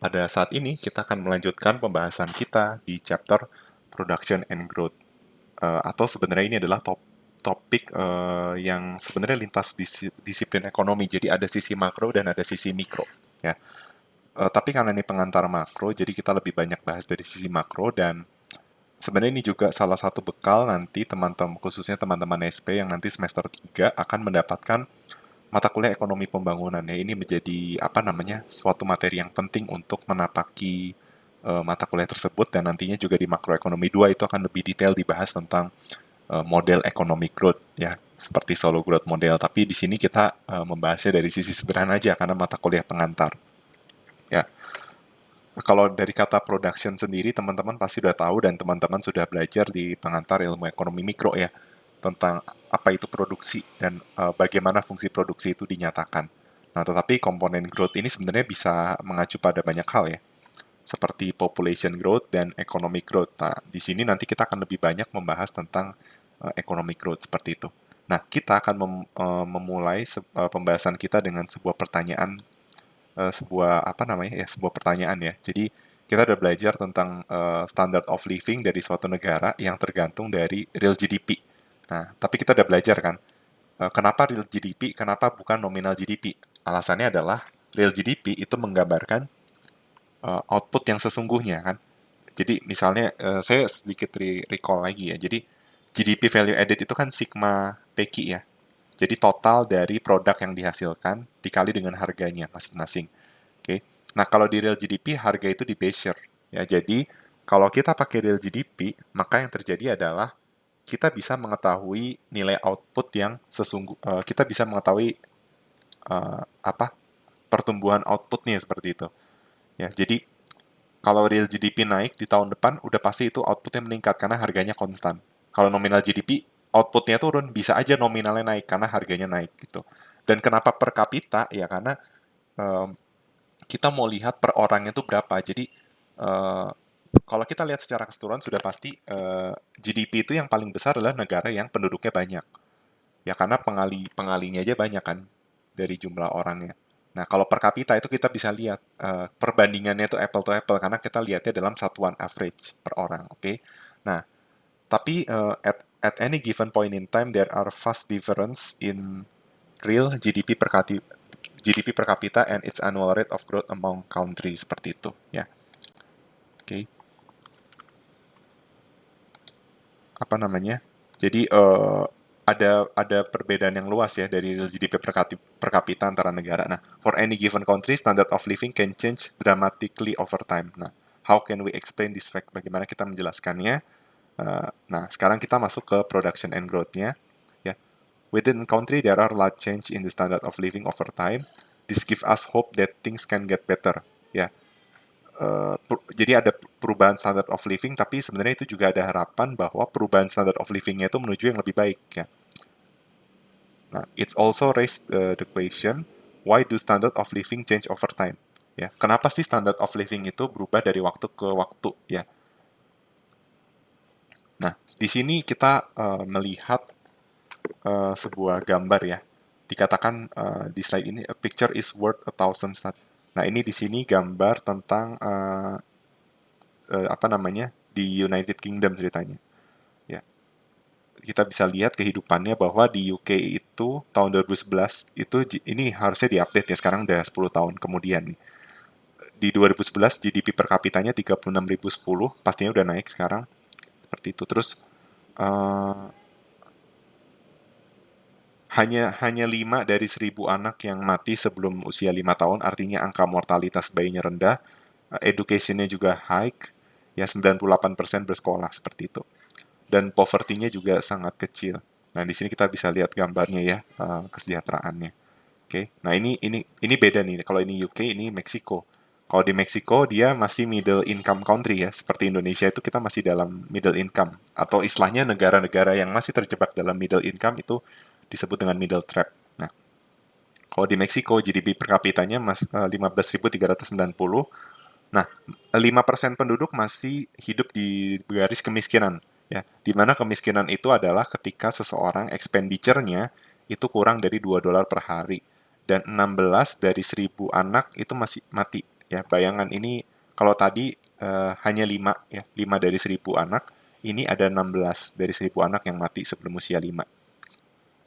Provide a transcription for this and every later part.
pada saat ini kita akan melanjutkan pembahasan kita di chapter Production and Growth. Atau sebenarnya ini adalah topik yang sebenarnya lintas disiplin ekonomi. Jadi ada sisi makro dan ada sisi mikro. Ya. Tapi karena ini pengantar makro, jadi kita lebih banyak bahas dari sisi makro dan sebenarnya ini juga salah satu bekal nanti teman-teman, khususnya teman-teman SP yang nanti semester 3 akan mendapatkan mata kuliah ekonomi pembangunan ya. Ini menjadi apa namanya suatu materi yang penting untuk menapaki mata kuliah tersebut dan nantinya juga di makroekonomi 2 itu akan lebih detail dibahas tentang model economic growth ya seperti solo growth model. Tapi di sini kita membahasnya dari sisi sederhana aja karena mata kuliah pengantar ya. Kalau dari kata production sendiri, teman-teman pasti sudah tahu dan teman-teman sudah belajar di pengantar ilmu ekonomi mikro ya, tentang apa itu produksi dan bagaimana fungsi produksi itu dinyatakan. Nah, tetapi komponen growth ini sebenarnya bisa mengacu pada banyak hal ya, seperti population growth dan economic growth. Nah, di sini nanti kita akan lebih banyak membahas tentang economic growth seperti itu. Nah, kita akan memulai pembahasan kita dengan sebuah pertanyaan sebuah apa namanya ya sebuah pertanyaan ya. Jadi kita udah belajar tentang standard of living dari suatu negara yang tergantung dari real GDP. Nah, tapi kita udah belajar kan, kenapa real GDP, kenapa bukan nominal GDP? Alasannya adalah real GDP itu menggambarkan output yang sesungguhnya kan. Jadi misalnya saya sedikit recall lagi ya. Jadi GDP value added itu kan sigma PQ ya. Jadi total dari produk yang dihasilkan dikali dengan harganya masing-masing. Oke. Nah, kalau di real GDP harga itu di base year. Ya, jadi kalau kita pakai real GDP, maka yang terjadi adalah kita bisa mengetahui nilai output yang kita bisa mengetahui apa pertumbuhan outputnya seperti itu. Ya, jadi kalau real GDP naik di tahun depan, udah pasti itu outputnya meningkat karena harganya konstan. Kalau nominal GDP, outputnya turun, bisa aja nominalnya naik karena harganya naik gitu. Dan kenapa per kapita? Ya karena em, kita mau lihat per orangnya itu berapa. Jadi eh, kalau kita lihat secara keseluruhan sudah pasti GDP itu yang paling besar adalah negara yang penduduknya banyak. Ya karena pengalinya aja banyak kan dari jumlah orangnya. Nah kalau per kapita itu kita bisa lihat perbandingannya itu apple to apple karena kita lihatnya dalam satuan average per orang, oke? Okay? Nah tapi at any given point in time there are vast difference in real GDP per kapita and its annual rate of growth among countries seperti itu ya. Oke. Okay. Apa namanya? Jadi ada perbedaan yang luas ya dari GDP per kapita antara negara. Nah, for any given country, standard of living can change dramatically over time. Nah, how can we explain this fact? Bagaimana kita menjelaskannya? Nah, sekarang kita masuk ke production and growth-nya. Ya, within country there are large change in the standard of living over time. This gives us hope that things can get better. Ya, jadi ada perubahan standard of living, tapi sebenarnya itu juga ada harapan bahwa perubahan standard of living-nya itu menuju yang lebih baik ya. Nah, it's also raised the question, why do standard of living change over time? Ya, kenapa sih standard of living itu berubah dari waktu ke waktu ya? Nah, di sini kita melihat sebuah gambar ya. Dikatakan di slide ini, a picture is worth a thousand study. Nah, ini di sini gambar tentang apa namanya di United Kingdom ceritanya. Ya, kita bisa lihat kehidupannya bahwa di UK itu tahun 2011 itu ini harusnya diupdate ya, sekarang udah 10 tahun kemudian nih. Di 2011 GDP per kapitanya 36.010, pastinya udah naik sekarang seperti itu. Terus uh, hanya 5 dari 1.000 anak yang mati sebelum usia 5 tahun, artinya angka mortalitas bayinya rendah, education-nya juga high, ya 98% bersekolah seperti itu. Dan poverty-nya juga sangat kecil. Nah, di sini kita bisa lihat gambarnya ya, kesejahteraannya. Oke. Nah, ini beda nih. Kalau ini UK, ini Meksiko. Kalau di Meksiko dia masih middle income country ya, seperti Indonesia itu kita masih dalam middle income atau istilahnya negara-negara yang masih terjebak dalam middle income itu disebut dengan middle trap. Nah, kalau di Meksiko GDP per kapitanya 15.390. Nah, 5% penduduk masih hidup di garis kemiskinan, ya. Di mana kemiskinan itu adalah ketika seseorang expenditure-nya itu kurang dari $2 per hari dan 16 dari 1.000 anak itu masih mati, ya. Bayangan ini kalau tadi hanya 5 ya, 5 dari 1.000 anak, ini ada 16 dari 1.000 anak yang mati sebelum usia 5.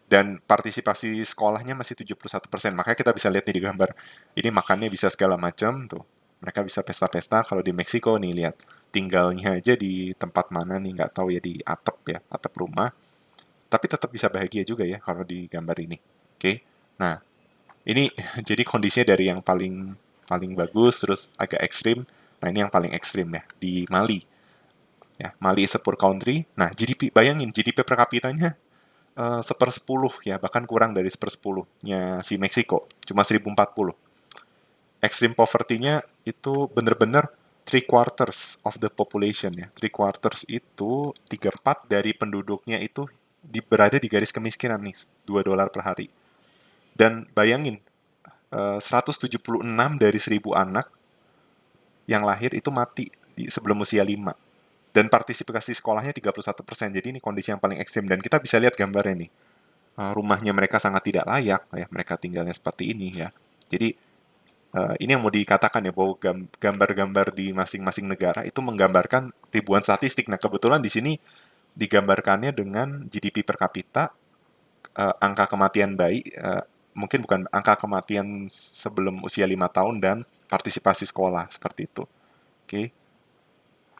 Dan partisipasi sekolahnya masih 71%. Makanya kita bisa lihat nih di gambar. Ini makannya bisa segala macam tuh. Mereka bisa pesta-pesta. Kalau di Meksiko nih lihat tinggalnya aja di tempat mana nih nggak tahu ya, di atap ya, atap rumah. Tapi tetap bisa bahagia juga ya kalau di gambar ini. Oke. Nah, ini jadi kondisinya dari yang paling paling bagus terus agak ekstrim. Nah, ini yang paling ekstrim ya di Mali. Ya, Mali is a poor country. Nah, GDP bayangin GDP per kapitanya sepersepuluh ya, bahkan kurang dari sepersepuluhnya si Meksiko, cuma 1040. Extreme poverty-nya itu bener-bener three quarters of the population ya. Three quarters itu 3/4 dari penduduknya itu berada di garis kemiskinan nih, $2 per hari. Dan bayangin, 176 dari 1.000 anak yang lahir itu mati sebelum usia 5. Dan partisipasi sekolahnya 31%. Jadi ini kondisi yang paling ekstrim. Dan kita bisa lihat gambarnya nih. Rumahnya mereka sangat tidak layak, ya mereka tinggalnya seperti ini ya. Jadi ini yang mau dikatakan ya, bahwa gambar-gambar di masing-masing negara itu menggambarkan ribuan statistik. Nah, kebetulan di sini digambarkannya dengan GDP per kapita, angka kematian bayi, mungkin bukan angka kematian sebelum usia 5 tahun, dan partisipasi sekolah, seperti itu. Oke.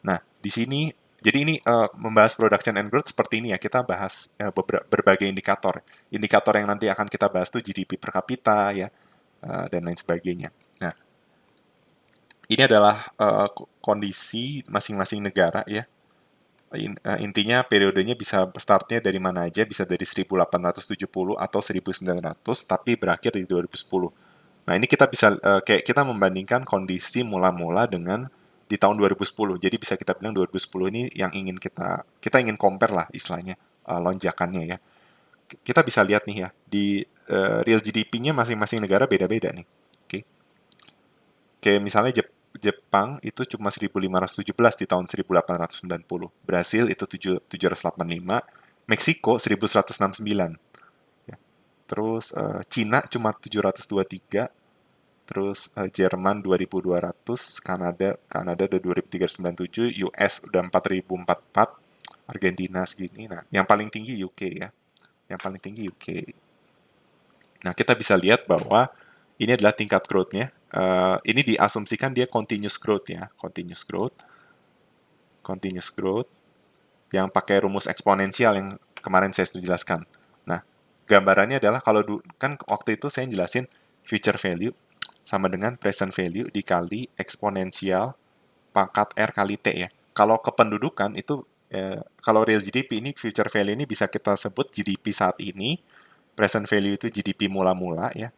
Nah, di sini, jadi ini membahas production and growth seperti ini ya, kita bahas berbagai indikator. Indikator yang nanti akan kita bahas itu GDP per kapita ya, dan lain sebagainya. Nah, ini adalah kondisi masing-masing negara ya. Intinya periodenya bisa startnya dari mana aja, bisa dari 1870 atau 1900, tapi berakhir di 2010. Nah, ini kita bisa kayak kita membandingkan kondisi mula-mula dengan di tahun 2010. Jadi bisa kita bilang 2010 ini yang ingin kita ingin compare lah istilahnya, lonjakannya ya. Kita bisa lihat nih ya, di real GDP-nya masing-masing negara beda-beda nih. Oke. Kayak misalnya Jepang itu cuma 1.517 di tahun 1890. Brasil itu 785, Meksiko 1.169. Ya. Terus Cina cuma 723, terus Jerman 2.200, Kanada udah 2.397, US udah 4.044, Argentina segini. Nah, yang paling tinggi UK ya. Yang paling tinggi UK. Nah, kita bisa lihat bahwa ini adalah tingkat growth-nya. Ini diasumsikan dia continuous growth ya, continuous growth yang pakai rumus eksponensial yang kemarin saya sudah jelaskan. Nah, gambarannya adalah kalau kan waktu itu saya jelasin future value sama dengan present value dikali eksponensial pangkat R kali T ya. Kalau kependudukan itu, kalau real GDP ini, future value ini bisa kita sebut GDP saat ini, present value itu GDP mula-mula ya.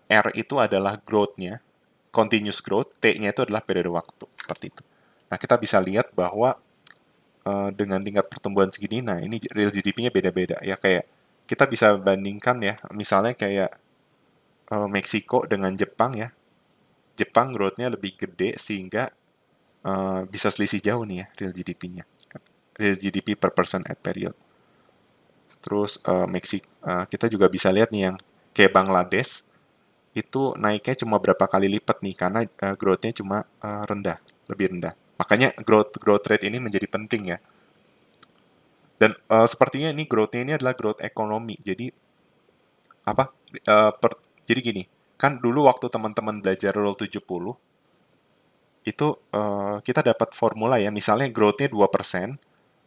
R itu adalah growth-nya, continuous growth, T-nya itu adalah periode waktu, seperti itu. Nah, kita bisa lihat bahwa dengan tingkat pertumbuhan segini, nah ini real GDP-nya beda-beda ya, kayak kita bisa bandingkan ya, misalnya kayak Meksiko dengan Jepang ya. Jepang growth-nya lebih gede sehingga bisa selisih jauh nih ya real GDP-nya. Real GDP per person at period. Terus kita juga bisa lihat nih yang kayak Bangladesh itu naiknya cuma berapa kali lipat nih karena growth-nya cuma rendah, lebih rendah. Makanya growth rate ini menjadi penting ya. Dan sepertinya ini growth-nya ini adalah growth ekonomi. Jadi apa? Jadi gini, kan dulu waktu teman-teman belajar Rule 70 itu kita dapat formula ya, misalnya growth-nya 2%,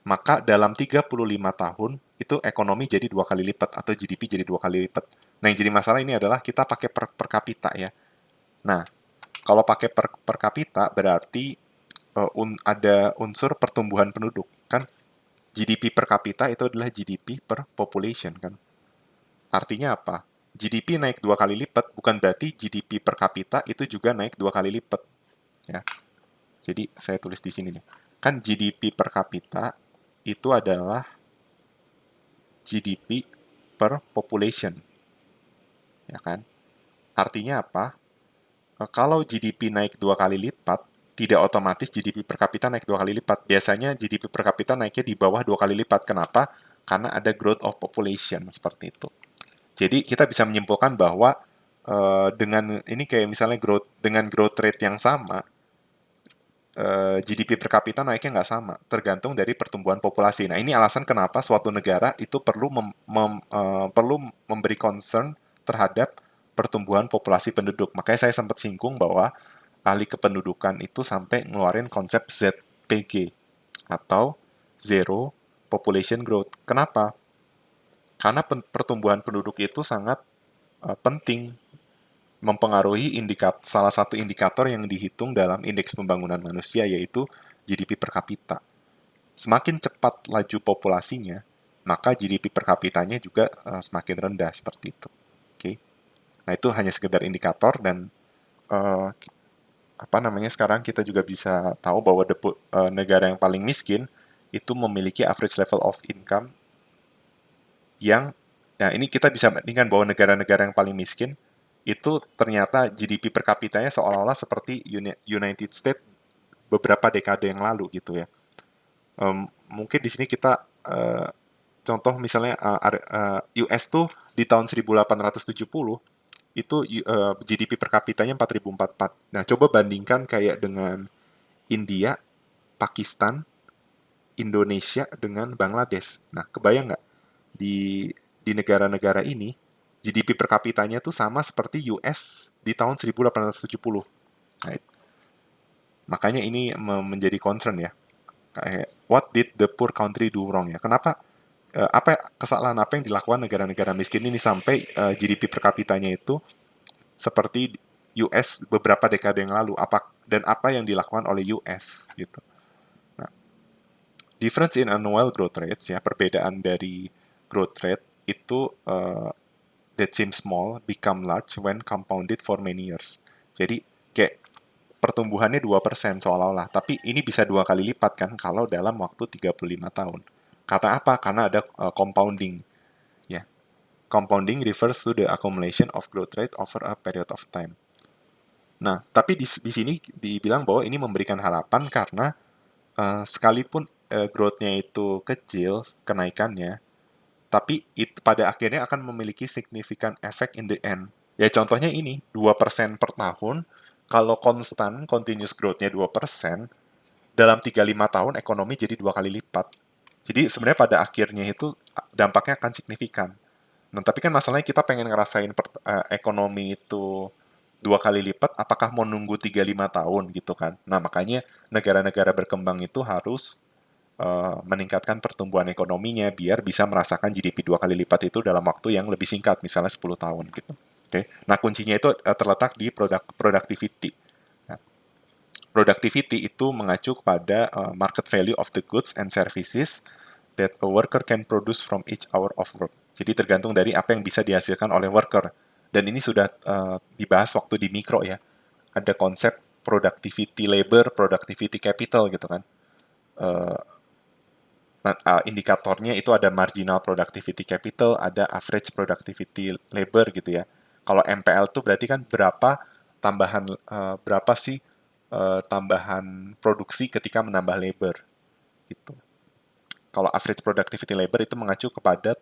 maka dalam 35 tahun itu ekonomi jadi 2 kali lipat atau GDP jadi 2 kali lipat. Nah, yang jadi masalah ini adalah kita pakai per kapita ya. Nah, kalau pakai per kapita berarti ada unsur pertumbuhan penduduk kan. GDP per kapita itu adalah GDP per population kan. Artinya apa? GDP naik 2 kali lipat bukan berarti GDP per kapita itu juga naik 2 kali lipat ya. Jadi saya tulis di sini nih. Kan GDP per kapita itu adalah GDP per population. Ya kan? Artinya apa? Kalau GDP naik 2 kali lipat, tidak otomatis GDP per kapita naik 2 kali lipat. Biasanya GDP per kapita naiknya di bawah 2 kali lipat. Kenapa? Karena ada growth of population seperti itu. Jadi kita bisa menyimpulkan bahwa dengan ini kayak misalnya dengan growth rate yang sama, GDP per kapita naiknya nggak sama, tergantung dari pertumbuhan populasi. Nah, ini alasan kenapa suatu negara itu perlu memberi concern terhadap pertumbuhan populasi penduduk. Makanya saya sempat singgung bahwa ahli kependudukan itu sampai ngeluarin konsep ZPG atau Zero Population Growth. Kenapa? Karena pertumbuhan penduduk itu sangat penting, mempengaruhi salah satu indikator yang dihitung dalam indeks pembangunan manusia, yaitu GDP per kapita. Semakin cepat laju populasinya, maka GDP per kapitanya juga semakin rendah seperti itu. Oke. Nah, itu hanya sekedar indikator dan uh, sekarang kita juga bisa tahu bahwa negara yang paling miskin itu memiliki average level of income yang, nah ini kita bisa bandingkan bahwa negara-negara yang paling miskin itu ternyata GDP per kapitanya seolah-olah seperti United States beberapa dekade yang lalu gitu ya. Mungkin di sini kita contoh misalnya US tuh di tahun 1870 itu GDP per kapitanya 4.044. Nah, coba bandingkan kayak dengan India, Pakistan, Indonesia dengan Bangladesh. Nah, kebayang nggak di negara-negara ini GDP per kapitanya tuh sama seperti US di tahun 1870. Nah, makanya ini menjadi concern ya. Kayak what did the poor country do wrong ya? Kenapa kesalahan apa yang dilakukan negara-negara miskin ini sampai GDP per kapitanya itu seperti US beberapa dekade yang lalu, apa yang dilakukan oleh US gitu. Nah, difference in annual growth rates ya, perbedaan dari growth rate itu that seem small become large when compounded for many years. Jadi kayak pertumbuhannya 2% seolah-olah, tapi ini bisa 2 kali lipat kan kalau dalam waktu 35 tahun. Karena apa? Karena ada compounding. Ya, compounding refers to the accumulation of growth rate over a period of time. Nah, tapi di sini dibilang bahwa ini memberikan harapan karena sekalipun growth-nya itu kecil kenaikannya, tapi pada akhirnya akan memiliki significant effect in the end. Ya contohnya ini, 2% per tahun, kalau konstan, continuous growth-nya 2%, dalam 35 tahun ekonomi jadi 2 kali lipat. Jadi sebenarnya pada akhirnya itu dampaknya akan signifikan. Nah, tapi kan masalahnya kita pengen ngerasain ekonomi itu 2 kali lipat, apakah mau nunggu 35 tahun gitu kan? Nah, makanya negara-negara berkembang itu harus meningkatkan pertumbuhan ekonominya biar bisa merasakan GDP 2 kali lipat itu dalam waktu yang lebih singkat, misalnya 10 tahun gitu. Oke. Nah, kuncinya itu terletak di productivity. Nah, productivity itu mengacu kepada market value of the goods and services that a worker can produce from each hour of work. Jadi tergantung dari apa yang bisa dihasilkan oleh worker. Dan ini sudah dibahas waktu di mikro ya. Ada konsep productivity labor, productivity capital gitu kan. Nah, indikatornya itu ada marginal productivity capital, ada average productivity labor gitu ya. Kalau MPL itu berarti kan berapa sih tambahan produksi ketika menambah labor gitu. Kalau average productivity labor itu mengacu kepada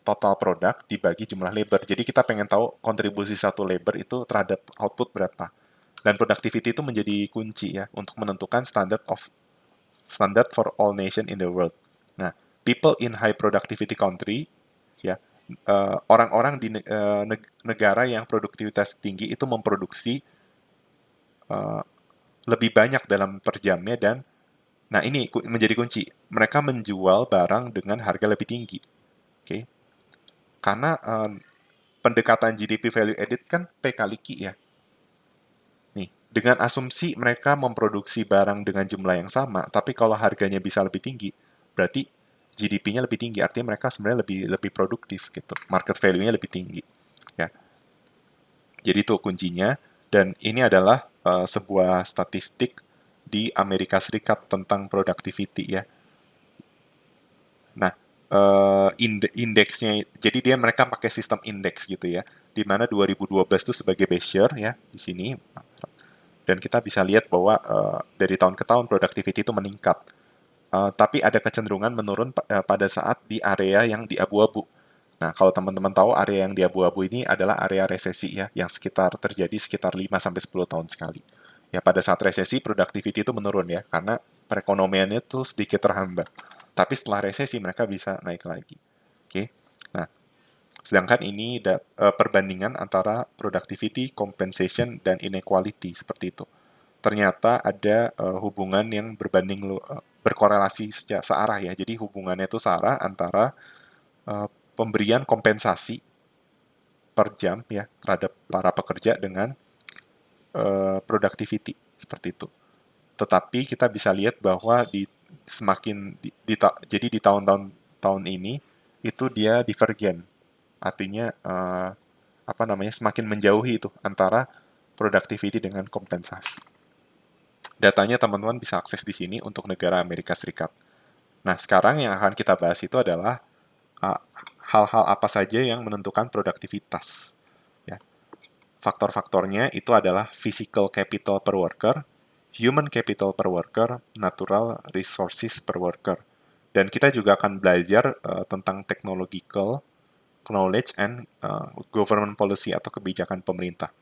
total produk dibagi jumlah labor. Jadi kita pengen tahu kontribusi satu labor itu terhadap output berapa. Dan productivity itu menjadi kunci ya untuk menentukan standard for all nation in the world. Nah, people in high productivity country, ya, orang-orang di negara yang produktivitas tinggi itu memproduksi lebih banyak dalam per jamnya dan, nah ini menjadi kunci. Mereka menjual barang dengan harga lebih tinggi. Oke. Okay? Karena pendekatan GDP value added kan P kali Q ya. Nih, dengan asumsi mereka memproduksi barang dengan jumlah yang sama, tapi kalau harganya bisa lebih tinggi, berarti GDP-nya lebih tinggi. Artinya mereka sebenarnya lebih lebih produktif gitu. Market value-nya lebih tinggi. Ya. Jadi itu kuncinya. Dan ini adalah sebuah statistik di Amerika Serikat tentang productivity ya. Nah, indeksnya, jadi mereka pakai sistem indeks gitu ya, di mana 2012 itu sebagai base year ya di sini, dan kita bisa lihat bahwa dari tahun ke tahun productivity itu meningkat. Tapi ada kecenderungan menurun pada saat di area yang di abu-abu. Nah, kalau teman-teman tahu area yang di abu-abu ini adalah area resesi ya, yang terjadi sekitar 5-10 tahun sekali. Ya, pada saat resesi, productivity itu menurun ya, karena perekonomiannya itu sedikit terhambat. Tapi setelah resesi, mereka bisa naik lagi. Oke. Nah, sedangkan ini perbandingan antara productivity, compensation, dan inequality, seperti itu. Ternyata ada hubungan yang berkorelasi searah ya. Jadi hubungannya itu searah antara eh, pemberian kompensasi per jam ya terhadap para pekerja dengan productivity seperti itu. Tetapi kita bisa lihat bahwa jadi di tahun ini itu dia divergen, artinya apa namanya semakin menjauhi itu antara productivity dengan kompensasi. Datanya teman-teman bisa akses di sini untuk negara Amerika Serikat. Nah, sekarang yang akan kita bahas itu adalah uh, hal-hal apa saja yang menentukan produktivitas. Ya, faktor-faktornya itu adalah physical capital per worker, human capital per worker, natural resources per worker. Dan kita juga akan belajar tentang technological knowledge and government policy atau kebijakan pemerintah.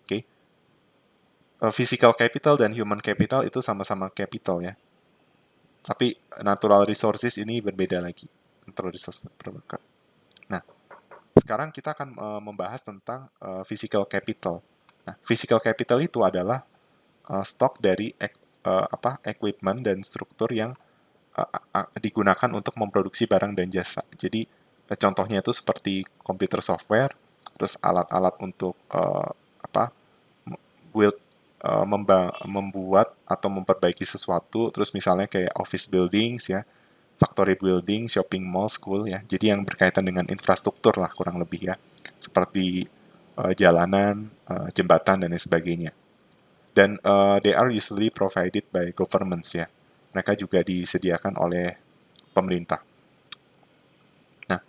Oke, okay? Physical capital dan human capital itu sama-sama capital ya. Tapi natural resources ini berbeda lagi. Natural resources per worker. Nah, sekarang kita akan membahas tentang physical capital. Nah, physical capital itu adalah stok dari equipment dan struktur yang digunakan untuk memproduksi barang dan jasa. Jadi contohnya itu seperti komputer software, terus alat-alat untuk build membuat atau memperbaiki sesuatu, terus misalnya kayak office buildings ya, factory building, shopping mall, school ya. Jadi yang berkaitan dengan infrastruktur lah kurang lebih ya, seperti jalanan, jembatan dan lain sebagainya. Dan they are usually provided by governments ya. Mereka juga disediakan oleh pemerintah. Nah,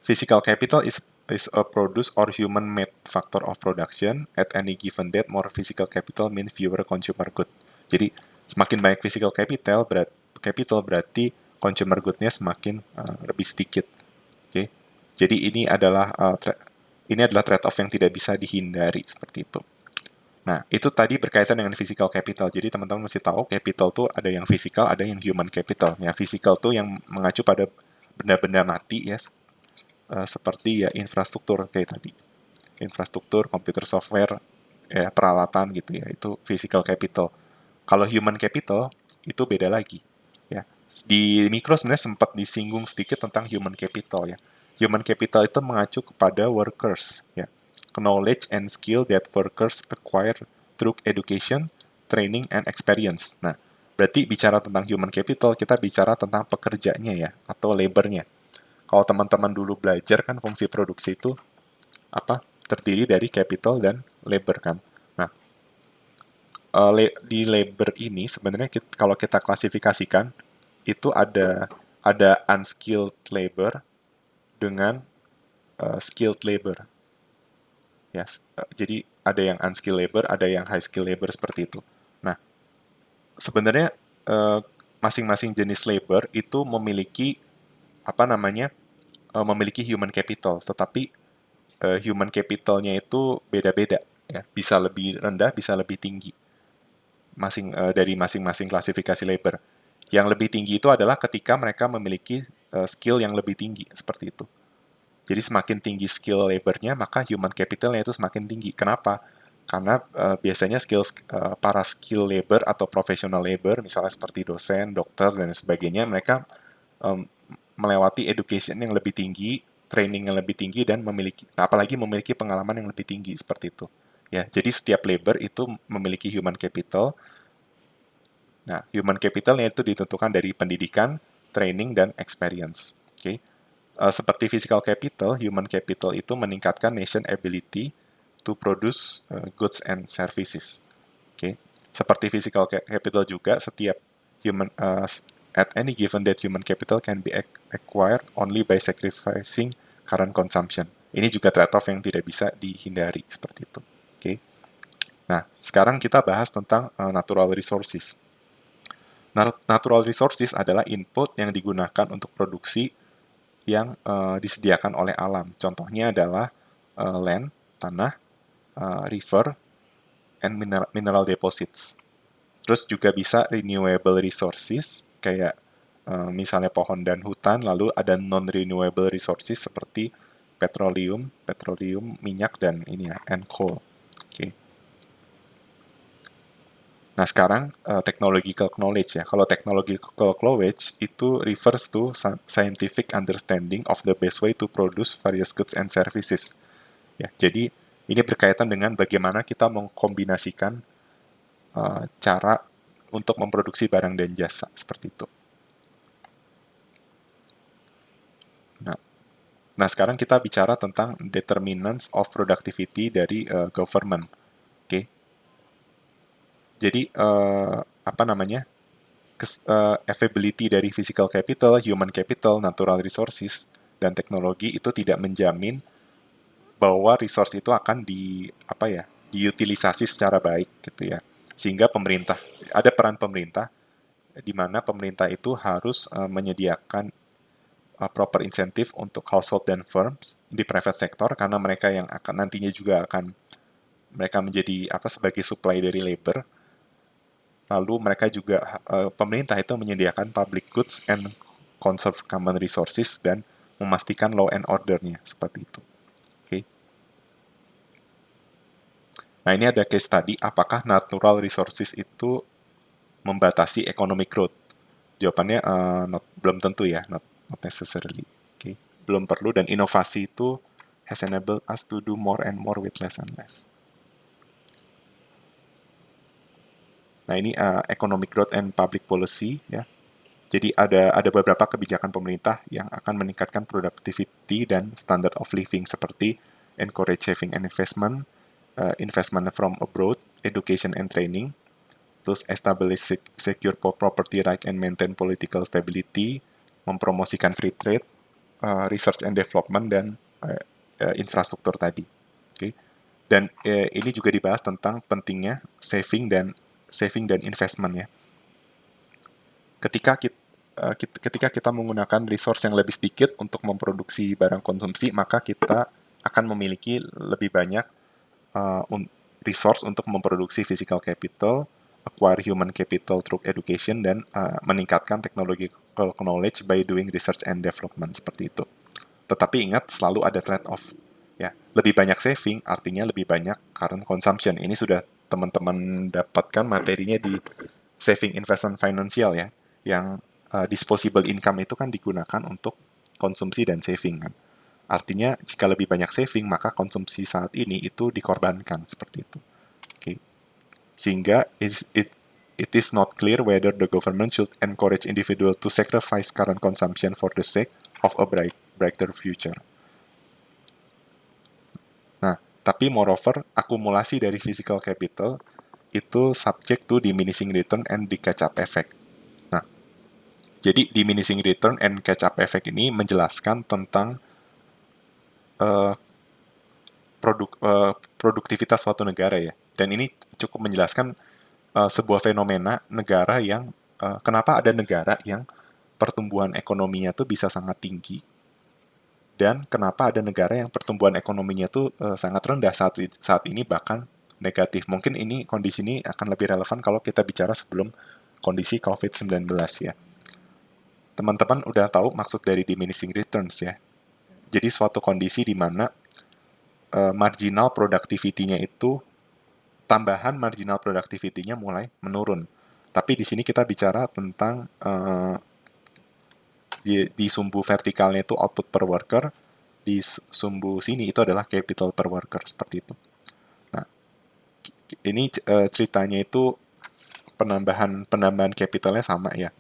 physical capital is a produce or human-made factor of production at any given date. More physical capital mean fewer consumer good. Jadi semakin banyak physical capital berarti consumer good-nya semakin lebih sedikit. Oke, okay? Jadi ini adalah trade-off yang tidak bisa dihindari seperti itu. Nah, itu tadi berkaitan dengan physical capital. Jadi teman-teman mesti tahu capital tuh ada yang physical, ada yang human capital. Ya, physical tuh yang mengacu pada benda-benda mati ya, seperti ya infrastruktur kayak tadi. Infrastruktur, komputer software, ya peralatan gitu ya, itu physical capital. Kalau human capital itu beda lagi. Ya. Di mikro sebenarnya sempat disinggung sedikit tentang human capital ya. Human capital itu mengacu kepada workers ya. Knowledge and skill that workers acquire through education, training, and experience. Nah, berarti bicara tentang human capital, kita bicara tentang pekerjanya ya, atau labornya. Kalau teman-teman dulu belajar kan fungsi produksi itu apa? Terdiri dari capital dan labor kan. Nah, di labor ini sebenarnya kalau kita klasifikasikan itu ada unskilled labor dengan skilled labor. Ya, jadi ada yang unskilled labor, ada yang high skill labor seperti itu. Nah, sebenarnya masing-masing jenis labor itu memiliki apa namanya memiliki human capital, tetapi human capitalnya itu beda-beda, ya. Bisa lebih rendah, bisa lebih tinggi, dari masing-masing klasifikasi labor. Yang lebih tinggi itu adalah ketika mereka memiliki skill yang lebih tinggi, seperti itu. Jadi semakin tinggi skill labornya, maka human capitalnya itu semakin tinggi. Kenapa? Karena biasanya para skill labor atau professional labor, misalnya seperti dosen, dokter, dan sebagainya, mereka um, melewati education yang lebih tinggi, training yang lebih tinggi, dan apalagi memiliki pengalaman yang lebih tinggi seperti itu. Ya, jadi setiap labor itu memiliki human capital. Nah, human capitalnya itu ditentukan dari pendidikan, training, dan experience. Oke. Okay? Seperti physical capital, human capital itu meningkatkan nation ability to produce goods and services. Oke. Okay? Seperti physical capital juga, setiap human at any given date human capital can be acquired only by sacrificing current consumption. Ini juga trade-off yang tidak bisa dihindari seperti itu. Oke. Okay? Nah, sekarang kita bahas tentang natural resources. Natural resources adalah input yang digunakan untuk produksi yang disediakan oleh alam. Contohnya adalah land, tanah, river, and mineral deposits. Terus juga bisa renewable resources, kayak misalnya pohon dan hutan, lalu ada non-renewable resources seperti petroleum, minyak, dan ini ya, and coal. Oke. Nah, sekarang technological knowledge ya. Kalau technological knowledge itu refers to scientific understanding of the best way to produce various goods and services. Ya, jadi ini berkaitan dengan bagaimana kita mengkombinasikan cara untuk memproduksi barang dan jasa seperti itu. Nah, nah sekarang kita bicara tentang determinants of productivity dari government. Oke, jadi apa namanya? Availability dari physical capital, human capital, natural resources, dan teknologi itu tidak menjamin bahwa resource itu akan diutilisasi secara baik gitu ya. Sehingga pemerintah ada peran pemerintah di mana pemerintah itu harus menyediakan proper insentif untuk household dan firms di private sector karena mereka yang akan nantinya juga akan mereka menjadi sebagai supply dari labor. Lalu mereka juga pemerintah itu menyediakan public goods and conserve common resources dan memastikan law and order-nya seperti itu. Oke. Nah, ini ada case study apakah natural resources itu membatasi economic growth. Jawabannya belum tentu ya, not necessarily. Okay. Belum perlu, dan inovasi itu has enabled us to do more and more with less and less. Nah, ini economic growth and public policy ya. Jadi ada beberapa kebijakan pemerintah yang akan meningkatkan productivity dan standard of living seperti encourage saving and investment, investment from abroad, education and training, terus establish secure property right and maintain political stability, mempromosikan free trade, research and development, dan infrastruktur tadi. Okay. Dan ini juga dibahas tentang pentingnya saving dan investment ya. Ketika kita menggunakan resource yang lebih sedikit untuk memproduksi barang konsumsi, maka kita akan memiliki lebih banyak resource untuk memproduksi physical capital, acquire human capital through education, dan meningkatkan technological knowledge by doing research and development seperti itu. Tetapi ingat, selalu ada trade-off. Ya, lebih banyak saving artinya lebih banyak current consumption. Ini sudah teman-teman dapatkan materinya di saving investment financial ya, yang disposable income itu kan digunakan untuk konsumsi dan saving kan. Artinya jika lebih banyak saving maka konsumsi saat ini itu dikorbankan seperti itu. Okay. Sehingga it is not clear whether the government should encourage individual to sacrifice current consumption for the sake of a brighter future. Nah, tapi moreover, akumulasi dari physical capital itu subject to diminishing return and the catch-up effect. Nah, jadi diminishing return and catch-up effect ini menjelaskan tentang produktivitas suatu negara ya. Dan ini cukup menjelaskan sebuah fenomena negara yang kenapa ada negara yang pertumbuhan ekonominya tuh bisa sangat tinggi dan kenapa ada negara yang pertumbuhan ekonominya tuh sangat rendah saat ini bahkan negatif. Mungkin kondisi ini akan lebih relevan kalau kita bicara sebelum kondisi COVID-19 ya. Teman-teman udah tahu maksud dari diminishing returns ya. Jadi suatu kondisi di mana marginal productivity-nya itu tambahan marginal productivity-nya mulai menurun. Tapi di sini kita bicara tentang di sumbu vertikalnya itu output per worker, di sumbu sini itu adalah capital per worker seperti itu. Nah, ini ceritanya itu penambahan capitalnya sama ya,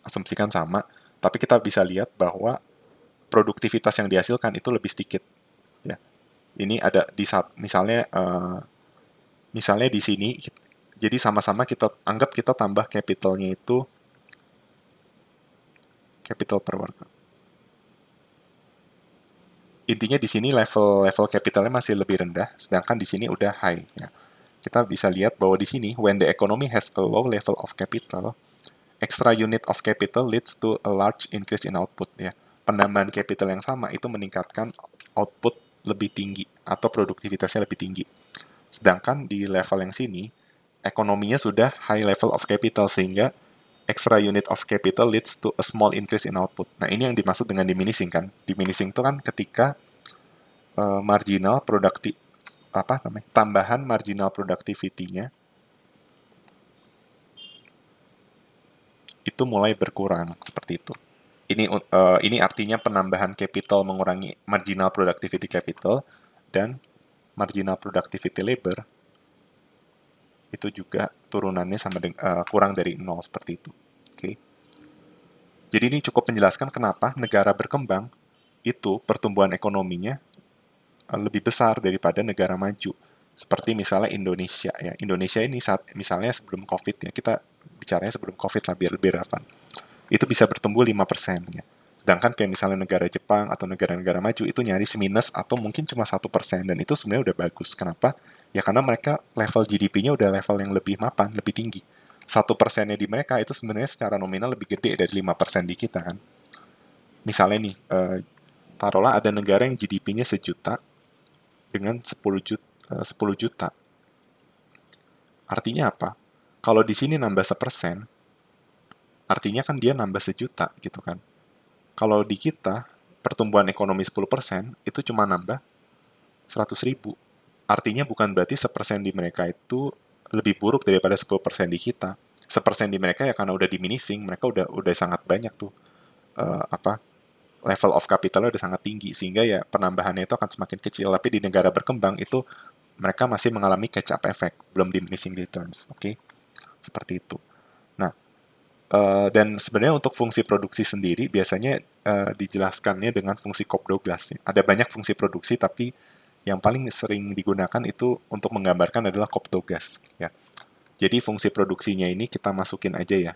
asumsikan sama. Tapi kita bisa lihat bahwa produktivitas yang dihasilkan itu lebih sedikit. Ya, ini ada di saat misalnya di sini, jadi sama-sama kita anggap kita tambah capitalnya itu capital per worker. Intinya di sini level capitalnya masih lebih rendah, sedangkan di sini udah high. Ya. Kita bisa lihat bahwa di sini, when the economy has a low level of capital, extra unit of capital leads to a large increase in output. Ya. penambahan capital yang sama itu meningkatkan output lebih tinggi atau produktivitasnya lebih tinggi. Sedangkan di level yang sini, ekonominya sudah high level of capital sehingga extra unit of capital leads to a small increase in output. Nah, ini yang dimaksud dengan diminishing kan. Diminishing itu kan ketika marginal produktif apa namanya? Tambahan marginal productivity-nya itu mulai berkurang seperti itu. Ini artinya penambahan capital mengurangi marginal productivity capital dan marginal productivity labor itu juga turunannya kurang dari nol seperti itu. Oke. Jadi ini cukup menjelaskan kenapa negara berkembang itu pertumbuhan ekonominya lebih besar daripada negara maju. Seperti misalnya Indonesia ya. Indonesia ini saat misalnya sebelum Covid ya, kita bicaranya sebelum Covid lah biar lebih relevan. Itu bisa bertumbuh 5% ya. Sedangkan kayak misalnya negara Jepang atau negara-negara maju itu nyaris minus atau mungkin cuma 1% dan itu sebenarnya udah bagus. Kenapa? Ya karena mereka level GDP-nya udah level yang lebih mapan, lebih tinggi. 1%-nya di mereka itu sebenarnya secara nominal lebih gede dari 5% di kita kan. Misalnya nih, taruhlah ada negara yang GDP-nya sejuta dengan 10 juta. Artinya apa? Kalau di sini nambah 1%, artinya kan dia nambah sejuta gitu kan. Kalau di kita, pertumbuhan ekonomi 10% itu cuma nambah 100 ribu. Artinya bukan berarti 1% di mereka itu lebih buruk daripada 10% di kita. 1% di mereka ya karena udah diminishing, mereka udah sangat banyak tuh apa level of capitalnya udah sangat tinggi sehingga ya penambahannya itu akan semakin kecil. Tapi di negara berkembang itu mereka masih mengalami catch up effect, belum diminishing returns. Oke, seperti itu. Nah, dan sebenarnya untuk fungsi produksi sendiri biasanya dijelaskannya dengan fungsi Cobb-Douglas. Ya. Ada banyak fungsi produksi, tapi yang paling sering digunakan itu untuk menggambarkan adalah Cobb-Douglas. Ya. Jadi fungsi produksinya ini kita masukin aja ya.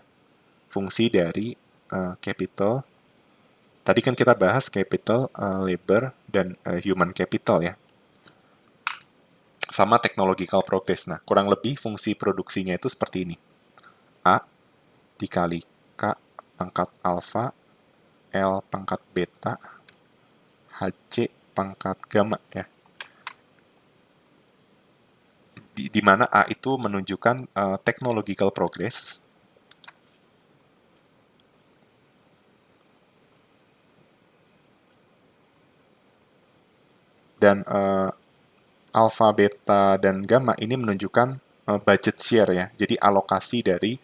Fungsi dari capital. Tadi kan kita bahas capital, labor, dan human capital ya. Sama technological progress. Nah, kurang lebih fungsi produksinya itu seperti ini. A dikali K pangkat alfa L pangkat beta HC pangkat gamma ya. Di mana A itu menunjukkan technological progress dan alpha, beta, dan gamma ini menunjukkan budget share ya. Jadi alokasi dari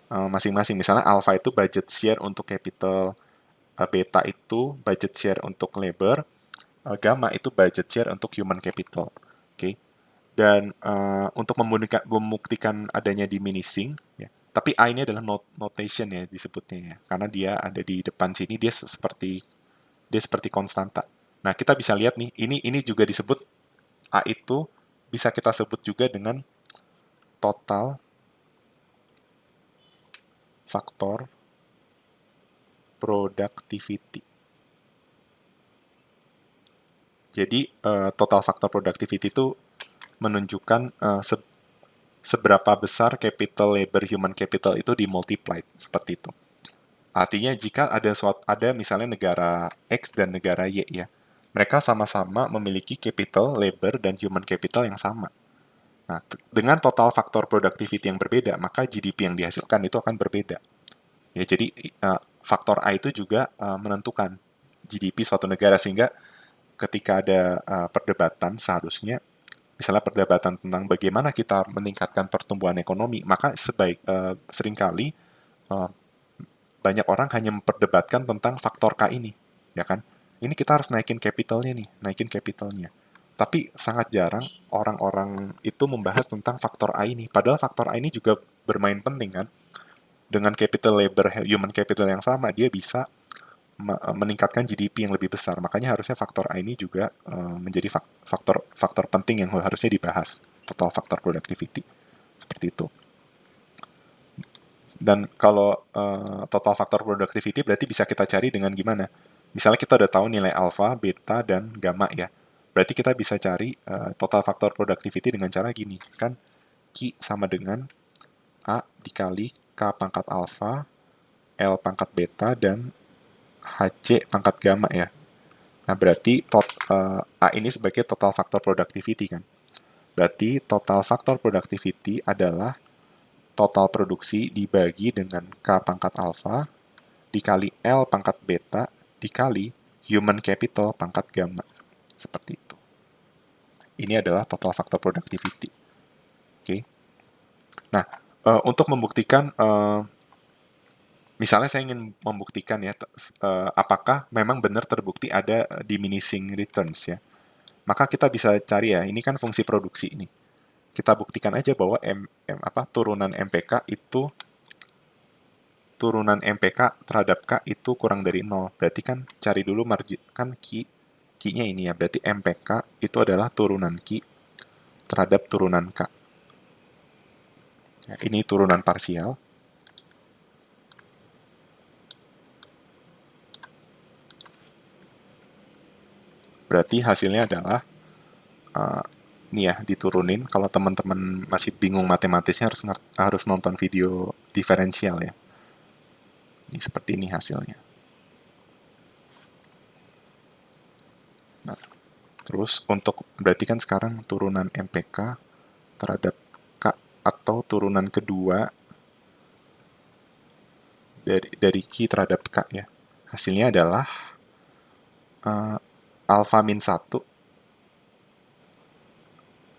masing-masing. Misalnya alpha itu budget share untuk capital, beta itu budget share untuk labor, gamma itu budget share untuk human capital. Oke. Okay. Dan untuk membuktikan adanya diminishing, ya, tapi A ini adalah notation ya disebutnya ya, karena dia ada di depan sini dia seperti konstanta. Nah kita bisa lihat nih, ini juga disebut A itu bisa kita sebut juga dengan total faktor productivity. Jadi total faktor productivity itu menunjukkan seberapa besar capital labor human capital itu dimultiplied seperti itu. Artinya jika ada misalnya negara X dan negara Y ya, mereka sama-sama memiliki capital labor dan human capital yang sama. Nah, dengan total faktor productivity yang berbeda, maka GDP yang dihasilkan itu akan berbeda. Ya, jadi faktor A itu juga menentukan GDP suatu negara sehingga ketika ada perdebatan seharusnya misalnya perdebatan tentang bagaimana kita meningkatkan pertumbuhan ekonomi, maka seringkali uh, banyak orang hanya memperdebatkan tentang faktor K ini, ya kan? Ini kita harus naikin capitalnya nih, naikin capitalnya. Tapi sangat jarang orang-orang itu membahas tentang faktor A ini. Padahal faktor A ini juga bermain penting kan. Dengan capital labor human capital yang sama, dia bisa meningkatkan GDP yang lebih besar. Makanya harusnya faktor A ini juga menjadi faktor faktor penting yang harusnya dibahas. Total faktor productivity. Seperti itu. Dan kalau total faktor productivity berarti bisa kita cari dengan gimana? Misalnya kita udah tahu nilai alpha, beta, dan gamma ya. Berarti kita bisa cari total faktor productivity dengan cara gini. Kan Q sama dengan A dikali K pangkat alpha, L pangkat beta, dan HC pangkat gamma ya. Nah, berarti A ini sebagai total factor productivity kan. Berarti total factor productivity adalah total produksi dibagi dengan K pangkat alpha dikali L pangkat beta dikali human capital pangkat gamma. Seperti itu. Ini adalah total factor productivity. Oke. Nah, untuk membuktikan misalnya saya ingin membuktikan ya, apakah memang benar terbukti ada diminishing returns ya. Maka kita bisa cari ya, ini kan fungsi produksi ini. Kita buktikan aja bahwa turunan MPK terhadap K itu kurang dari 0. Berarti kan cari dulu margin kan Q-nya ini ya. Berarti MPK itu adalah turunan Q terhadap turunan K. Ya, ini turunan parsial. Berarti hasilnya adalah ini ya, diturunin. Kalau teman-teman masih bingung matematisnya harus nonton video diferensial ya. Ini seperti ini hasilnya. Nah, terus untuk berarti kan sekarang turunan MPK terhadap K atau turunan kedua dari Q terhadap K ya. Hasilnya adalah alpha min 1.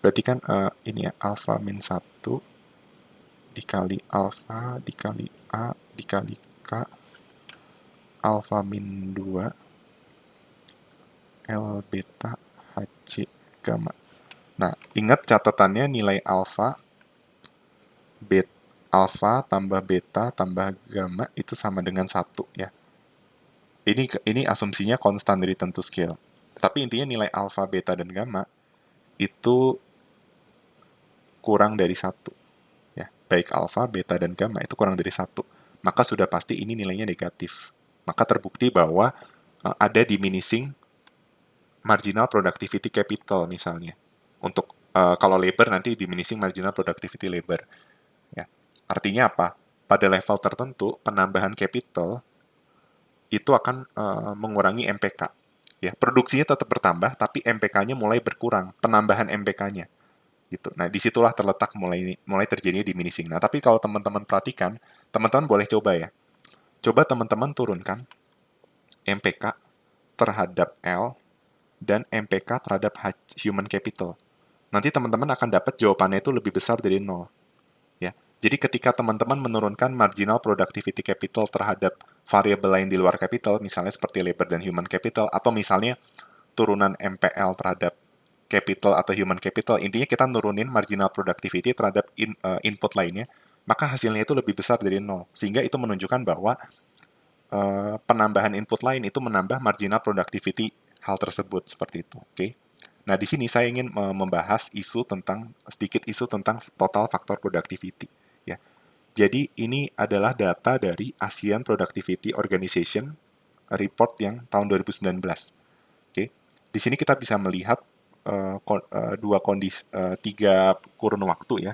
Berarti kan ini ya, alpha min 1 dikali alpha dikali A dikali K alpha min 2 L beta HC gamma. Nah, ingat catatannya nilai alpha tambah beta tambah gamma itu sama dengan 1 ya. Ini asumsinya konstan dari tentu scale. Tapi intinya nilai alpha, beta, dan gamma itu kurang dari 1 ya. Baik alpha, beta, dan gamma itu kurang dari 1. Maka sudah pasti ini nilainya negatif. Maka terbukti bahwa ada diminishing marginal productivity capital misalnya. Untuk kalau labor nanti diminishing marginal productivity labor. Ya. Artinya apa? Pada level tertentu penambahan capital itu akan mengurangi MPK. Ya, produksinya tetap bertambah, tapi MPK-nya mulai berkurang, penambahan MPK-nya. Gitu. Nah, disitulah terletak mulai terjadinya diminishing. Nah, tapi kalau teman-teman perhatikan, teman-teman boleh coba ya. Coba teman-teman turunkan MPK terhadap L dan MPK terhadap human capital. Nanti teman-teman akan dapat jawabannya itu lebih besar dari 0. Ya. Jadi ketika teman-teman menurunkan marginal productivity capital terhadap variabel lain di luar capital, misalnya seperti labor dan human capital, atau misalnya turunan MPL terhadap capital atau human capital, intinya kita nurunin marginal productivity terhadap input lainnya, maka hasilnya itu lebih besar dari 0. Sehingga itu menunjukkan bahwa penambahan input lain itu menambah marginal productivity hal tersebut, seperti itu. Oke. Nah, di sini saya ingin membahas sedikit isu tentang total factor productivity. Ya. Jadi ini adalah data dari ASEAN Productivity Organization report yang tahun 2019. Oke. Di sini kita bisa melihat tiga kurun waktu ya.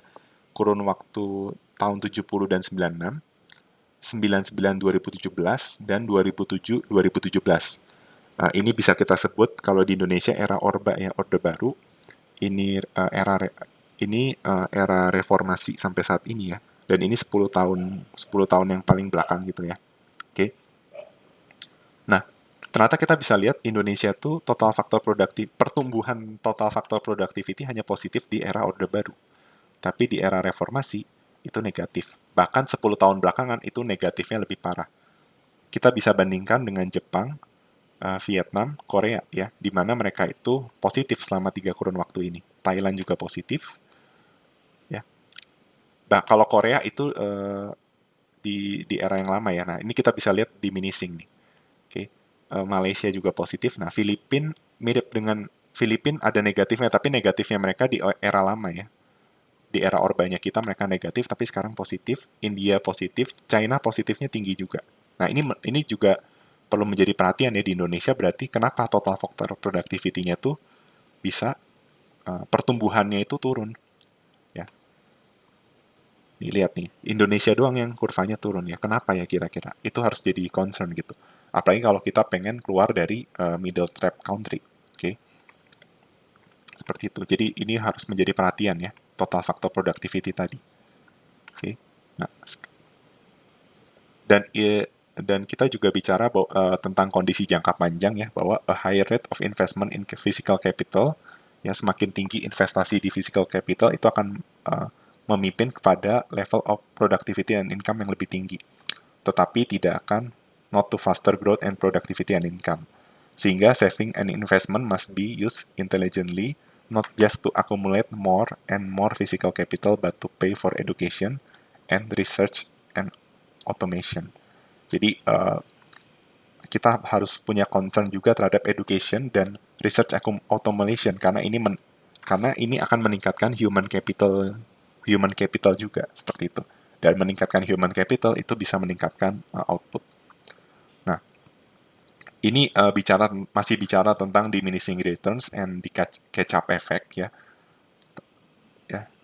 Kurun waktu tahun 70 dan 96, 99 2017 dan 2007 2017. Nah, ini bisa kita sebut kalau di Indonesia era Orba ya, Orde Baru. Ini era reformasi sampai saat ini ya. Dan ini 10 tahun yang paling belakang gitu ya. Oke. Nah, ternyata kita bisa lihat Indonesia tuh pertumbuhan total faktor productivity hanya positif di era Orde Baru. Tapi di era reformasi itu negatif. Bahkan 10 tahun belakangan itu negatifnya lebih parah. Kita bisa bandingkan dengan Jepang, Vietnam, Korea ya, di mana mereka itu positif selama 3 kurun waktu ini. Thailand juga positif. Ya. Kalau Korea itu di era yang lama ya. Nah, ini kita bisa lihat diminishing nih. Oke. Malaysia juga positif. Nah, Filipina ada negatifnya, tapi negatifnya mereka di era lama ya. Di era Orbanya kita mereka negatif, tapi sekarang positif. India positif, China positifnya tinggi juga. Nah, ini juga perlu menjadi perhatian ya di Indonesia. Berarti kenapa total factor productivity-nya tuh bisa pertumbuhannya itu turun ya. Nih, lihat nih, Indonesia doang yang kurvanya turun ya. Kenapa ya kira-kira? Itu harus jadi concern gitu. Apalagi kalau kita pengen keluar dari middle trap country. Oke, seperti itu. Jadi ini harus menjadi perhatian ya, total factor productivity tadi. Oke. Nah, dan dan kita juga bicara tentang kondisi jangka panjang ya, bahwa a higher rate of investment in physical capital, ya semakin tinggi investasi di physical capital itu akan memimpin kepada level of productivity and income yang lebih tinggi. Tetapi tidak akan not to faster growth and productivity and income. Sehingga saving and investment must be used intelligently, not just to accumulate more and more physical capital, but to pay for education and research and automation. Jadi kita harus punya concern juga terhadap education dan research automation karena ini akan meningkatkan human capital juga seperti itu. Dan meningkatkan human capital itu bisa meningkatkan output. Nah, ini masih bicara tentang diminishing returns and the catch-up effect ya.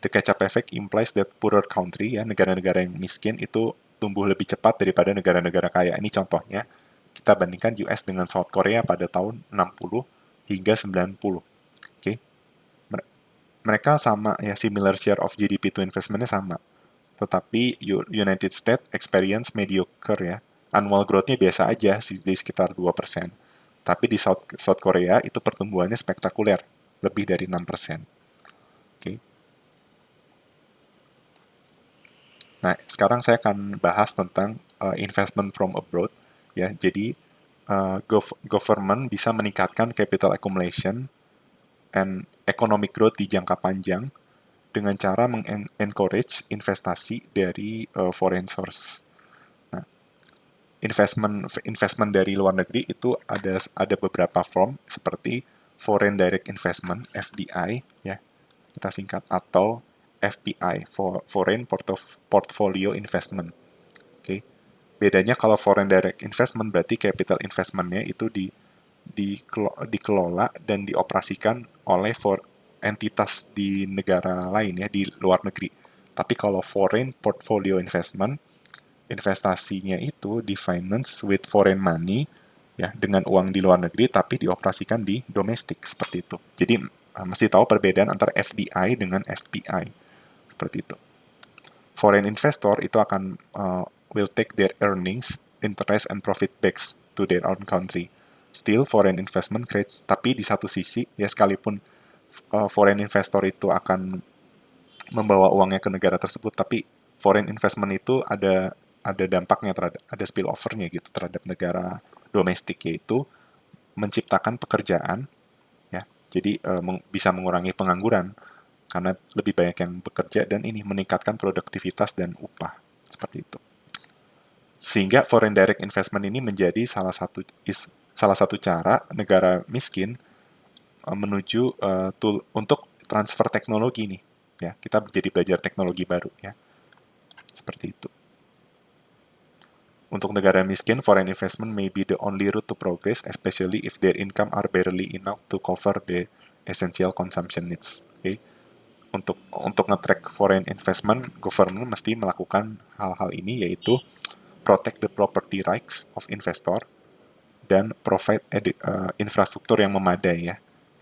The catch-up effect implies that poorer country ya, negara-negara yang miskin itu tumbuh lebih cepat daripada negara-negara kaya. Ini contohnya, kita bandingkan US dengan South Korea pada tahun 60 hingga 90. Oke. Mereka sama ya, similar share of GDP to investment-nya sama. Tetapi United States experience mediocre ya. Annual growth-nya biasa aja di sekitar 2%. Tapi di South Korea itu pertumbuhannya spektakuler, lebih dari 6%. Oke. Nah, sekarang saya akan bahas tentang investment from abroad ya. Jadi government bisa meningkatkan capital accumulation and economic growth di jangka panjang dengan cara mengencourage investasi dari foreign source. Nah, investment dari luar negeri itu ada beberapa form seperti foreign direct investment (FDI) ya, kita singkat, atau FPI foreign portfolio investment. Oke. Bedanya kalau foreign direct investment berarti capital investment-nya itu dikelola dan dioperasikan oleh entitas di negara lain ya, di luar negeri. Tapi kalau foreign portfolio investment, investasinya itu di finance with foreign money ya, dengan uang di luar negeri tapi dioperasikan di domestik seperti itu. Jadi mesti tahu perbedaan antara FDI dengan FPI seperti itu. Foreign investor itu akan will take their earnings, interest and profit back to their own country. Still foreign investment creates, tapi di satu sisi ya, sekalipun foreign investor itu akan membawa uangnya ke negara tersebut, tapi foreign investment itu ada dampaknya, ada spillover-nya gitu terhadap negara domestik, yaitu menciptakan pekerjaan ya. Jadi bisa mengurangi pengangguran karena lebih banyak yang bekerja, dan ini meningkatkan produktivitas dan upah seperti itu. Sehingga foreign direct investment ini menjadi salah satu cara negara miskin menuju tool untuk transfer teknologi nih ya. Kita jadi belajar teknologi baru ya. Seperti itu. Untuk negara miskin, foreign investment may be the only route to progress, especially if their income are barely enough to cover the essential consumption needs. Okay? Untuk nge-track foreign investment, government mesti melakukan hal-hal ini, yaitu protect the property rights of investor dan provide infrastruktur yang memadai ya,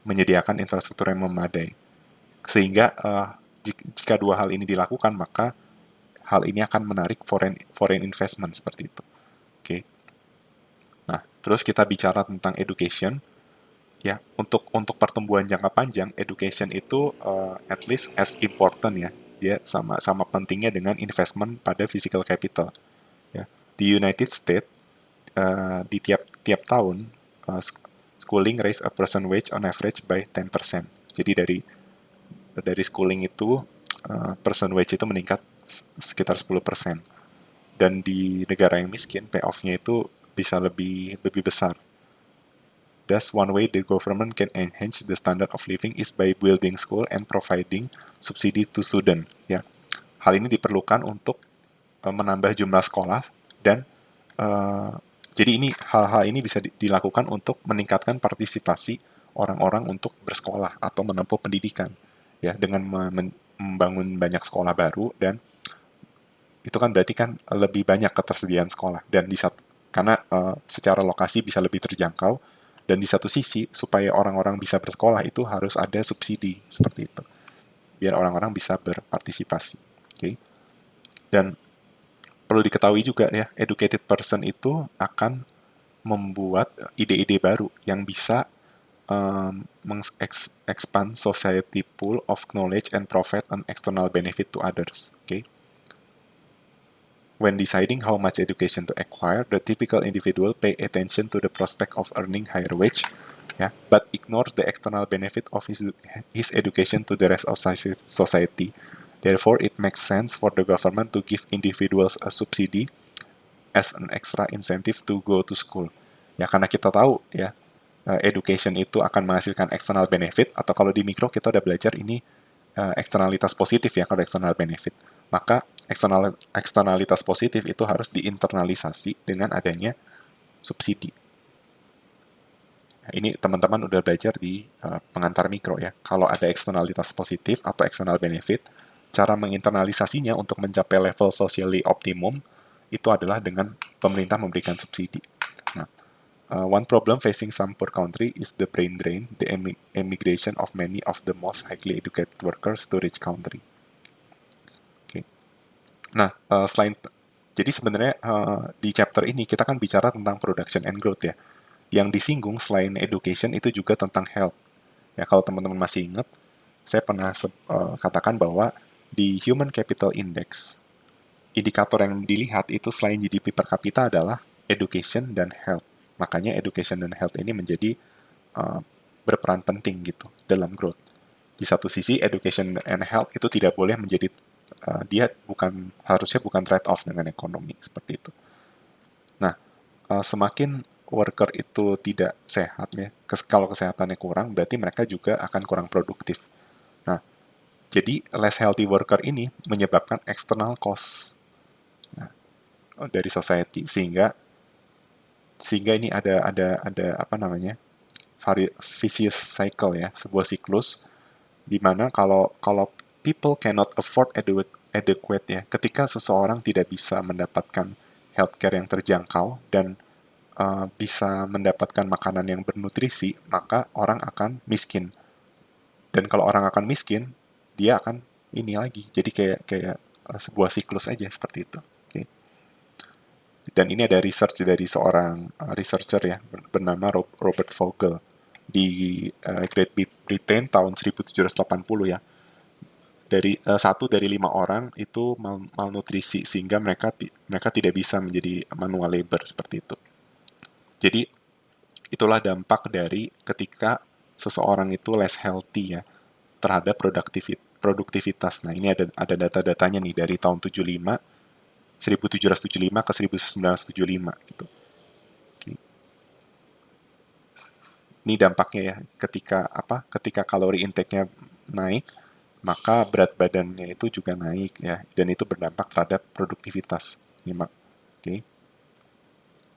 menyediakan infrastruktur yang memadai. Sehingga jika dua hal ini dilakukan, maka hal ini akan menarik foreign investment seperti itu. Oke. Nah, terus kita bicara tentang education. Ya, untuk pertumbuhan jangka panjang, education itu at least as important ya. Dia sama pentingnya dengan investment pada physical capital. Ya. Di United States, di tiap tahun, schooling raise a person wage on average by 10%. Jadi dari schooling itu, person wage itu meningkat sekitar 10%. Dan di negara yang miskin, payoff-nya itu bisa lebih besar. Thus, one way the government can enhance the standard of living is by building school and providing subsidy to student. Ya, hal ini diperlukan untuk menambah jumlah sekolah, dan jadi hal-hal ini bisa dilakukan untuk meningkatkan partisipasi orang-orang untuk bersekolah atau menempuh pendidikan ya, dengan membangun banyak sekolah baru, dan itu kan berarti kan lebih banyak ketersediaan sekolah, dan karena secara lokasi bisa lebih terjangkau, dan di satu sisi supaya orang-orang bisa bersekolah itu harus ada subsidi seperti itu, biar orang-orang bisa berpartisipasi. Okay? Dan perlu diketahui juga ya, educated person itu akan membuat ide-ide baru yang bisa expand society pool of knowledge and provide an external benefit to others. Okay? When deciding how much education to acquire, the typical individual pay attention to the prospect of earning higher wage, yeah, but ignores the external benefit of his education to the rest of society. Therefore, it makes sense for the government to give individuals a subsidy as an extra incentive to go to school. Ya, karena kita tahu ya, education itu akan menghasilkan external benefit, atau kalau di mikro kita udah belajar ini eksternalitas positif ya kalau external benefit. Maka eksternalitas positif itu harus diinternalisasi dengan adanya subsidi. Nah, ini teman-teman udah belajar di pengantar mikro ya. Kalau ada eksternalitas positif atau external benefit, cara menginternalisasinya untuk mencapai level socially optimum itu adalah dengan pemerintah memberikan subsidi. Nah, one problem facing some poor country is the brain drain, the emigration of many of the most highly educated workers to rich country. Okay. Nah, jadi sebenarnya di chapter ini kita kan bicara tentang production and growth ya. Yang disinggung selain education itu juga tentang health. Ya, kalau teman-teman masih ingat, saya pernah katakan bahwa di Human Capital Index, indikator yang dilihat itu selain GDP per kapita adalah education dan health. Makanya education dan health ini menjadi berperan penting gitu dalam growth. Di satu sisi, education and health itu tidak boleh menjadi harusnya bukan trade off dengan ekonomi seperti itu. Nah, semakin worker itu tidak sehat ya, kalau kesehatannya kurang, berarti mereka juga akan kurang produktif. Nah, jadi less healthy worker ini menyebabkan external cost dari society, sehingga ini ada apa namanya, vicious cycle ya, sebuah siklus di mana kalau people cannot afford adequate ya, ketika seseorang tidak bisa mendapatkan healthcare yang terjangkau dan bisa mendapatkan makanan yang bernutrisi, maka orang akan miskin. Dan kalau orang akan miskin, dia akan ini lagi. Jadi kayak sebuah siklus aja seperti itu. Okay. Dan ini ada research dari seorang researcher ya bernama Robert Vogel di Great Britain tahun 1780 ya. Dari 1 dari 5 orang itu malnutrisi, sehingga mereka tidak bisa menjadi manual labor seperti itu. Jadi itulah dampak dari ketika seseorang itu less healthy ya terhadap produktivitas. Nah, ini ada data-datanya nih dari tahun 1775 ke 1975 gitu. Oke. Ini dampaknya ya, ketika kalori intake-nya naik, maka berat badannya itu juga naik ya, dan itu berdampak terhadap produktivitas. Oke.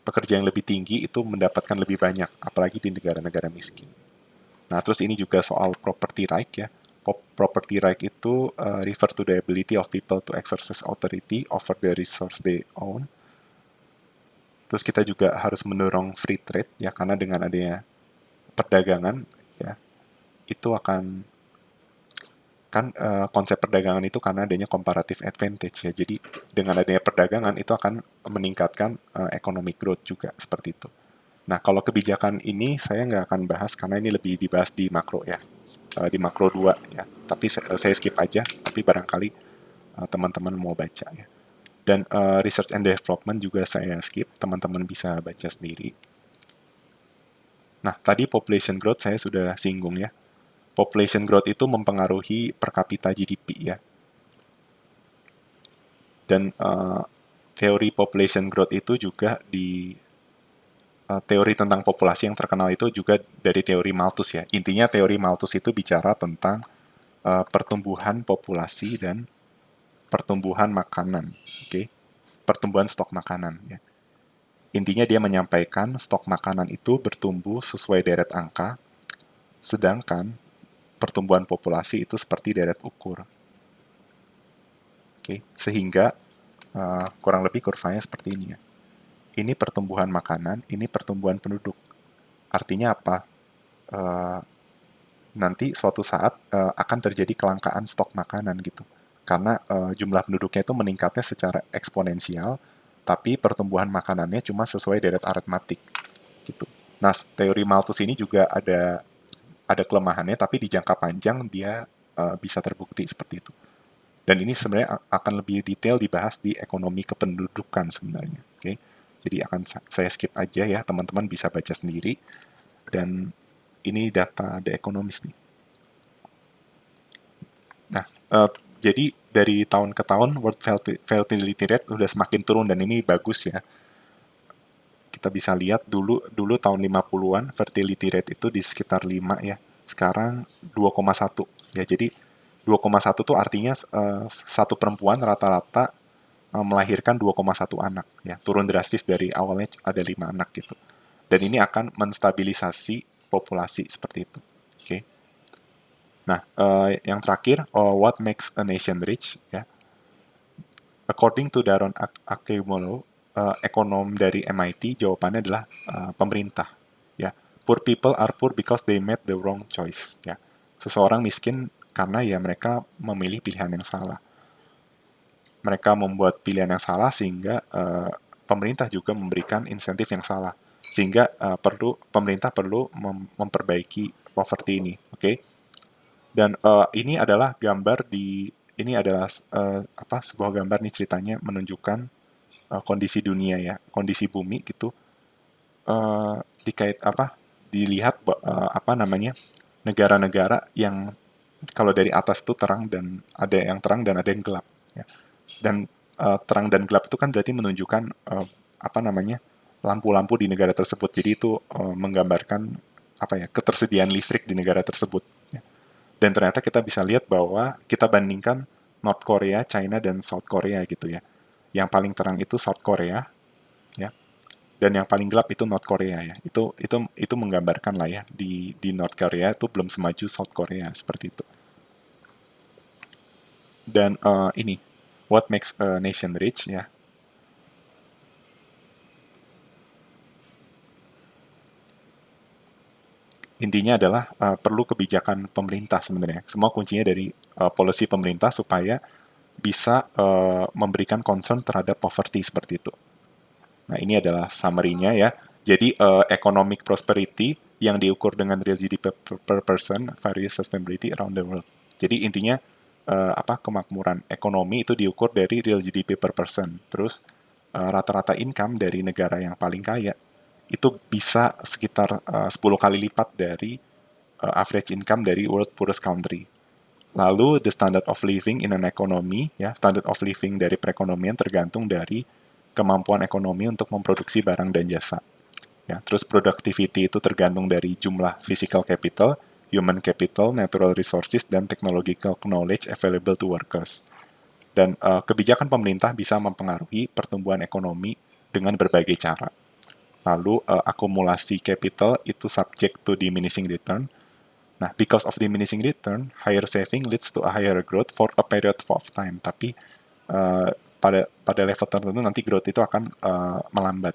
Pekerja yang lebih tinggi itu mendapatkan lebih banyak, apalagi di negara-negara miskin. Nah, terus ini juga soal property right ya. Property right itu refer to the ability of people to exercise authority over the resource they own. Terus kita juga harus mendorong free trade ya, karena dengan adanya perdagangan ya, itu akan konsep perdagangan itu karena adanya comparative advantage ya. Jadi dengan adanya perdagangan itu akan meningkatkan economic growth juga seperti itu. Nah, kalau kebijakan ini saya nggak akan bahas karena ini lebih dibahas di makro ya, di makro 2 ya. Tapi saya skip aja, tapi barangkali teman-teman mau baca ya. Dan research and development juga saya skip, teman-teman bisa baca sendiri. Nah, tadi population growth saya sudah singgung ya. Population growth itu mempengaruhi per kapita GDP ya. Dan teori population growth itu juga teori tentang populasi yang terkenal itu juga dari teori Malthus ya. Intinya teori Malthus itu bicara tentang pertumbuhan populasi dan pertumbuhan makanan, oke? Pertumbuhan stok makanan ya. Intinya dia menyampaikan stok makanan itu bertumbuh sesuai deret angka, sedangkan pertumbuhan populasi itu seperti deret ukur. Oke, sehingga kurang lebih kurvanya seperti ini ya. ini pertumbuhan makanan, ini pertumbuhan penduduk. Artinya apa? Eh, Nanti suatu saat akan terjadi kelangkaan stok makanan gitu. Karena jumlah penduduknya itu meningkatnya secara eksponensial, tapi pertumbuhan makanannya cuma sesuai deret aritmatik gitu. Nah, teori Malthus ini juga ada kelemahannya, tapi di jangka panjang dia bisa terbukti seperti itu. Dan ini sebenarnya akan lebih detail dibahas di ekonomi kependudukan sebenarnya. Oke, jadi akan saya skip aja ya, teman-teman bisa baca sendiri. Dan ini data The Economist nih. Nah, jadi dari tahun ke tahun World Fertility Rate udah semakin turun dan ini bagus ya. Kita bisa lihat dulu dulu tahun 50-an fertility rate itu di sekitar 5 ya. Sekarang 2,1 ya. Jadi 2,1 tuh artinya satu perempuan rata-rata melahirkan 2,1 anak ya. Turun drastis dari awalnya ada 5 anak gitu. Dan ini akan menstabilisasi populasi seperti itu. Oke. Okay. Nah, yang terakhir, what makes a nation rich ya. According to Daron Akemolo, ekonom dari MIT, jawabannya adalah pemerintah. Ya, poor people are poor because they made the wrong choice. Ya, seseorang miskin karena ya mereka memilih pilihan yang salah. Mereka membuat pilihan yang salah sehingga pemerintah juga memberikan insentif yang salah. Sehingga pemerintah perlu memperbaiki poverty ini. Oke. Okay? Dan ini adalah gambar ini adalah sebuah gambar nih ceritanya menunjukkan kondisi dunia ya, kondisi bumi gitu, dikait dilihat apa namanya negara-negara yang kalau dari atas itu terang dan ada yang terang dan ada yang gelap ya. Dan terang dan gelap itu kan berarti menunjukkan apa namanya lampu-lampu di negara tersebut. Jadi itu menggambarkan apa ya ketersediaan listrik di negara tersebut ya. Dan ternyata kita bisa lihat bahwa kita bandingkan North Korea, China, dan South Korea gitu ya. Yang paling terang itu South Korea, ya. Dan yang paling gelap itu North Korea ya. Itu menggambarkan lah ya di North Korea itu belum semaju South Korea seperti itu. Dan ini what makes a nation rich ya. Intinya adalah perlu kebijakan pemerintah sebenarnya. Semua kuncinya dari policy pemerintah supaya bisa memberikan concern terhadap poverty seperti itu. Nah, ini adalah summary-nya ya. Jadi, economic prosperity yang diukur dengan real GDP per person, varies sustainability around the world. Jadi, intinya, kemakmuran ekonomi itu diukur dari real GDP per person. Terus, rata-rata income dari negara yang paling kaya itu bisa sekitar 10 kali lipat dari average income dari world poorest country. Lalu, the standard of living in an economy, ya, standard of living dari perekonomian tergantung dari kemampuan ekonomi untuk memproduksi barang dan jasa. Ya, terus productivity itu tergantung dari jumlah physical capital, human capital, natural resources, dan technological knowledge available to workers. Dan kebijakan pemerintah bisa mempengaruhi pertumbuhan ekonomi dengan berbagai cara. Lalu akumulasi capital itu subject to diminishing return. Nah, because of diminishing return, higher saving leads to a higher growth for a period of time. Tapi pada level tertentu nanti growth itu akan melambat.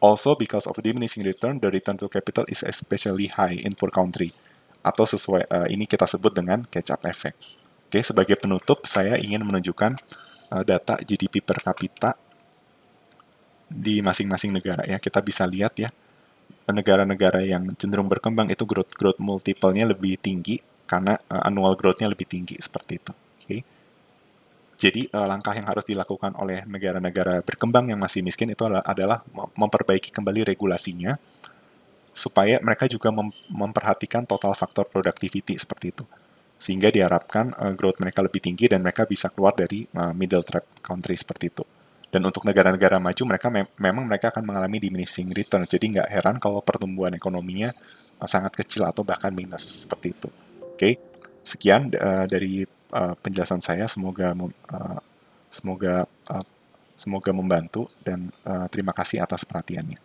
Also, because of diminishing return, the return to capital is especially high in poor country. Atau sesuai ini kita sebut dengan catch-up effect. Oke, sebagai penutup, saya ingin menunjukkan data GDP per kapita di masing-masing negara ya. Kita bisa lihat ya, negara-negara yang cenderung berkembang itu growth multiple-nya lebih tinggi karena annual growth-nya lebih tinggi seperti itu. Oke. Jadi langkah yang harus dilakukan oleh negara-negara berkembang yang masih miskin itu adalah memperbaiki kembali regulasinya supaya mereka juga memperhatikan total faktor productivity seperti itu. Sehingga diharapkan growth mereka lebih tinggi dan mereka bisa keluar dari middle trap country seperti itu. Dan untuk negara-negara maju mereka memang mereka akan mengalami diminishing return. Jadi nggak heran kalau pertumbuhan ekonominya sangat kecil atau bahkan minus seperti itu. Oke, sekian dari penjelasan saya. Semoga semoga membantu dan terima kasih atas perhatiannya.